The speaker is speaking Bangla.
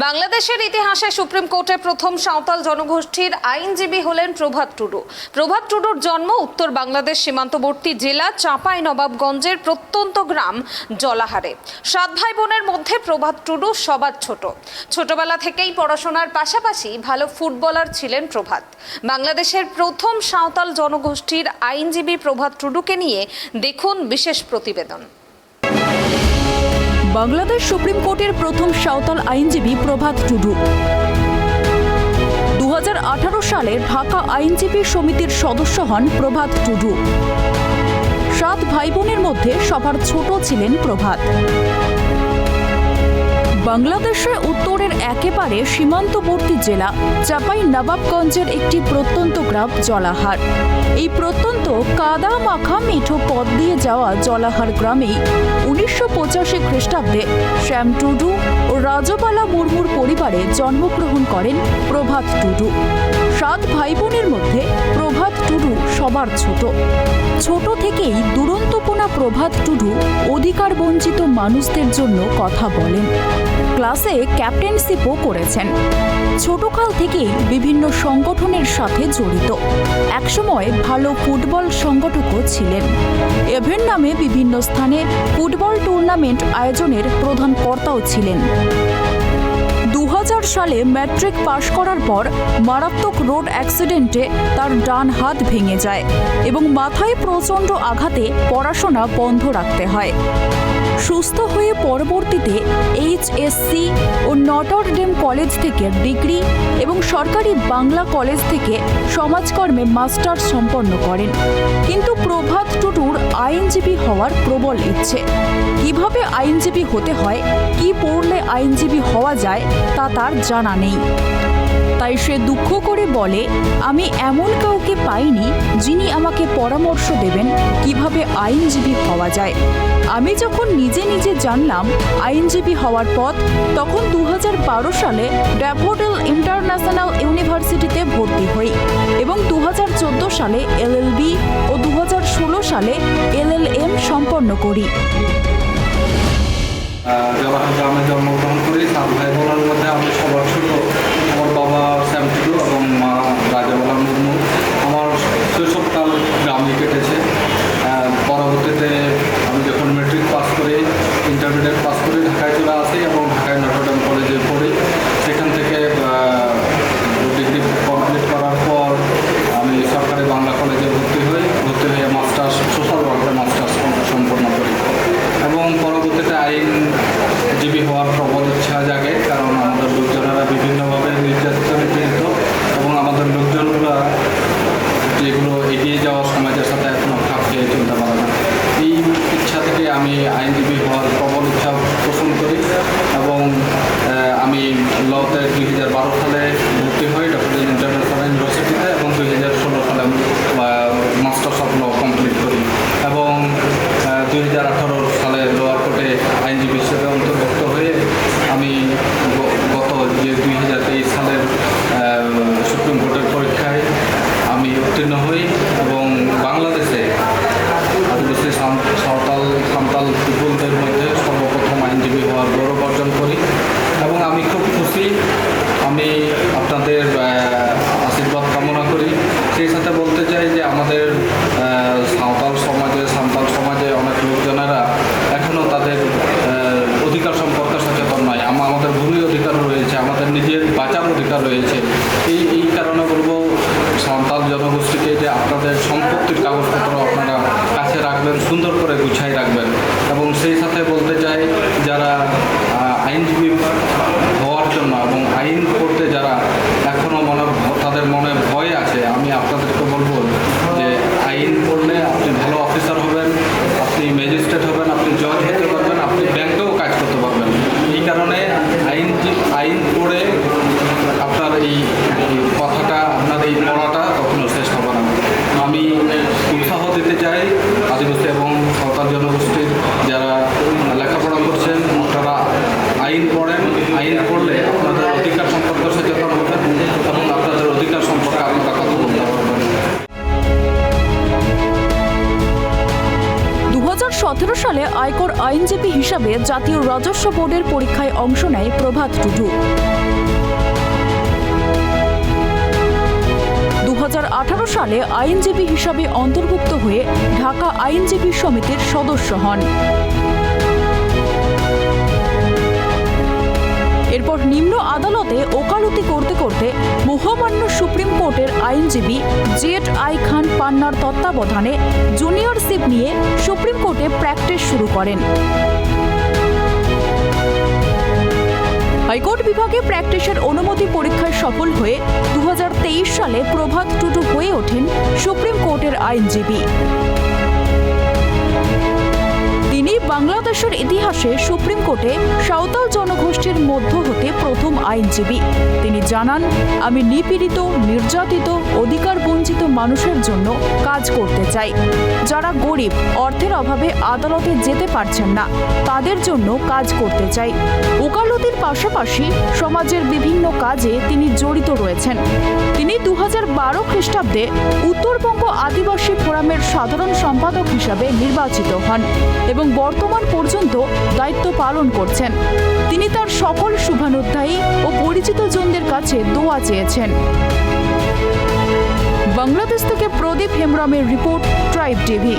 বাংলাদেশের ইতিহাসে সুপ্রিম কোর্টে প্রথম সাঁওতাল জনগোষ্ঠীর আইনজীবী হলেন প্রভাত টুডু। প্রভাত টুডুর জন্ম উত্তর বাংলাদেশ সীমান্তবর্তী জেলা চাঁপাইনবাবগঞ্জের প্রত্যন্ত গ্রাম জলাহারে। 7 ভাই বোনের মধ্যে প্রভাত টুডু সবার ছোট। ছোটবেলা থেকেই পড়াশোনার পাশাপাশি ভালো ফুটবলার ছিলেন প্রভাত। বাংলাদেশের প্রথম সাঁওতাল জনগোষ্ঠীর আইনজীবী প্রভাত টুডুকে নিয়ে দেখুন বিশেষ প্রতিবেদন। বাংলাদেশ সুপ্রিম কোর্টের প্রথম সাঁওতাল আইনজীবী প্রভাত টুডু 2018 সালে ঢাকা আইনজীবী সমিতির সদস্য হন প্রভাত টুডু। 7 ভাই বোনের মধ্যে সবার ছোট ছিলেন প্রভাত। বাংলাদেশের উত্তরের একেবারে সীমান্তবর্তী জেলা চাঁপাইনবাবগঞ্জের একটি প্রত্যন্ত গ্রাম জলাহার। এই প্রত্যন্ত কাদা মাখা মেঠো পথ দিয়ে যাওয়া জলাহার গ্রামেই 1985 খ্রিস্টাব্দে শ্যাম টুডু ও রাজবালা মুর্মুর পরিবারে জন্মগ্রহণ করেন প্রভাত টুডু। 7 ভাই বোনের মধ্যে প্রভাত টুডু সবার ছোট। ছোট থেকেই দুরন্তপনা প্রভাত টুডু অধিকার বঞ্চিত মানুষদের জন্য কথা বলেন। ক্লাসে ক্যাপ্টেনশিপও করেছেন। ছোটকাল থেকেই বিভিন্ন সংগঠনের সাথে জড়িত। একসময় ভালো ফুটবল সংগঠকও ছিলেন। এভেন নামে বিভিন্ন স্থানে ফুটবল টুর্নামেন্ট আয়োজনের প্রধান কর্তাও ছিলেন। 2000 সালে ম্যাট্রিক পাশ করার পর মারাত্মক রোড অ্যাক্সিডেন্টে তার ডান হাত ভেঙে যায় এবং মাথায় প্রচণ্ড আঘাতে পড়াশোনা বন্ধ রাখতে হয়। সুস্থ হয়ে পরবর্তীতে এইচএসসি ও নটর ডেম কলেজ থেকে ডিগ্রি এবং সরকারি বাংলা কলেজ থেকে সমাজকর্মে মাস্টার্স সম্পন্ন করেন। কিন্তু প্রভাত টুডুর আইনজীবী হওয়ার প্রবল ইচ্ছে। কিভাবে আইনজীবী হতে হয়, কি পড়লে আইনজীবী হওয়া যায় তা তার জানা নেই। তাই সে দুঃখ করে বলে, আমি এমন কাউকে পাইনি যিনি আমাকে পরামর্শ দেবেন কিভাবে আইনজীবী হওয়া যায়। আমি যখন নিজে নিজে জানলাম আইনজীবী হওয়ার পথ, তখন 2012 সালে ড্যাফোডিল ইন্টারন্যাশনাল ইউনিভার্সিটিতে ভর্তি হই এবং 2014 সালে এলএলবি ও 2016 সালে এলএলএম সম্পন্ন করি। জলাহার গ্রামে জন্মগ্রহণ করি। 7 ভাই বোনের মধ্যে আমি সবার ছোট। আমার বাবা শ্যাম টুডু এবং মা রাজবালা মুর্মু। আমার শৈশবকাল গ্রামে কেটেছে। পরবর্তীতে আমি যখন ম্যাট্রিক পাস করি, ইন্টারমিডিয়েট পাস করে ঢাকায় চলে আসি এবং ঢাকায় নটর ডেম কলেজে পড়ি। সেখান থেকে ডিগ্রি কমপ্লিট করার পর আমি সরকারি বাংলা কলেজে ভর্তি হয়ে মাস্টার্স সোশ্যাল ওয়ার্কে মাস্টার্স সম্পন্ন করি এবং পরবর্তীতে আইনজীবী হওয়ার প্রবল ইচ্ছা জাগে, কারণ আমাদের লোকজনেরা বিভিন্নভাবে নির্যাতিত এবং আমাদের লোকজনরা যেগুলো এগিয়ে যাওয়া সমাজের সাথে এখনও খাপ খেয়ে চলতে পারে না। এই ইচ্ছা থেকে আমি আইনজীবী হওয়ার প্রবল ইচ্ছা পোষণ করি এবং আমি লতে 2012 সালে ভর্তি হই ডক্টর ইন্টারন্যাশনাল ইউনিভার্সিটিতে এবং 2016 সালে মাস্টার্স অফ ল কমপ্লিট করি এবং 2018 সালে লোয়ার কোর্টে আইনজীবী হিসেবে অন্তর্ভুক্ত হয়ে আমি গত যে 2023 সালের সুপ্রিম কোর্টের পরীক্ষায় আমি উত্তীর্ণ হই এবং বাংলাদেশে আদিবাসী সাঁওতাল পিপুলদের মধ্যে সর্বপ্রথম আইনজীবী হওয়ার গৌরব অর্জন করি এবং আমি খুব খুশি। আমি আপনাদের আশীর্বাদ কামনা করি। সেই সাথে বলতে চাই যে আমাদের সাঁওতাল সমাজে অনেক লোকজনেরা এখনও তাদের অধিকার সম্পর্কে সচেতন নয়। আমাদের ভূমি অধিকার রয়েছে, আমাদের নিজের বাঁচার অধিকার রয়েছে। এই কারণে বলবো সাঁওতাল জনগোষ্ঠীকে যে আপনাদের সম্পত্তির কাগজপত্র আপনারা কাছে রাখবেন, সুন্দর করে গুছাই রাখবেন এবং সেই সাথে বলতে চাই যারা আইনজীবী হওয়ার জন্য এবং আইন পড়তে যারা এখনও তাদের মনে ভয় আছে, আমি আপনাদেরকে বলবো যে আইন পড়লে আপনি ভালো অফিসার হবেন, আপনি ম্যাজিস্ট্রেট হবেন, আপনি জজ হতে পারবেন, আপনি ব্যাংকেও কাজ করতে পারবেন। এই কারণে আইন পড়ে আপনার এই কথাটা, আপনার এই পড়াটা কখনো শেষ হবে না। আমি উৎসাহ দিতে চাই আদিবাসী এবং সাঁওতাল জনগোষ্ঠীর যারা লেখাপড়া করছেন, আপনারা আইন পড়েন। আইন পড়লে আপনাদের অধিকার সম্পর্কে সচেতন হবেন এবং আপনাদের অধিকার সম্পর্কে আপনারা কথা বলতে পারবেন। 2017 সালে আয়কর আইনজীবী হিসাবে জাতীয় রাজস্ব বোর্ডের পরীক্ষায় অংশ নেয় প্রভাত টুডু। সালে আইনজীবী হিসাবে অন্তর্ভুক্ত হয়ে ঢাকা আইনজীবী সমিতির সদস্য হন। এরপর নিম্ন আদালতে ওকালতি করতে করতে মহামান্য সুপ্রিম কোর্টের আইনজীবী জেড.আই. খান পান্নার তত্ত্বাবধানে জুনিয়রশিপ নিয়ে সুপ্রিম কোর্টে প্র্যাকটিস শুরু করেন। হাইকোর্ট বিভাগে প্র্যাকটিসের অনুমতি পরীক্ষায় সফল হয়ে 2023 সালে প্রভাত টুডু হয়ে ওঠেন সুপ্রিম কোর্টের আইনজীবী। তিনি বাংলাদেশের ইতিহাসে সুপ্রিম কোর্টে সাঁওতাল জনগোষ্ঠীর মধ্য হতে প্রথম আইনজীবী। তিনি জানান, আমি নিপীড়িত, নির্যাতিত, অধিকার বঞ্চিত মানুষের জন্য কাজ করতে চাই। যারা গরিব, অর্থের অভাবে আদালতে যেতে পারছেন না, তাদের জন্য কাজ করতে চাই। ওকালতির পাশাপাশি সমাজের বিভিন্ন কাজে তিনি জড়িত রয়েছেন। তিনি 2012 খ্রিস্টাব্দে উত্তরবঙ্গ আদিবাসী ফোরামের সাধারণ সম্পাদক হিসাবে নির্বাচিত হন এবং বর্তমান পর্যন্ত দায়িত্ব পালন করছেন। তিনি তার সকল শুভানুধ্যায়ী ও পরিচিত জনদের কাছে দোয়া চেয়েছেন। বাংলাদেশ থেকে প্রদীপ হেমব্রমের রিপোর্ট, ট্রাইব টিভি।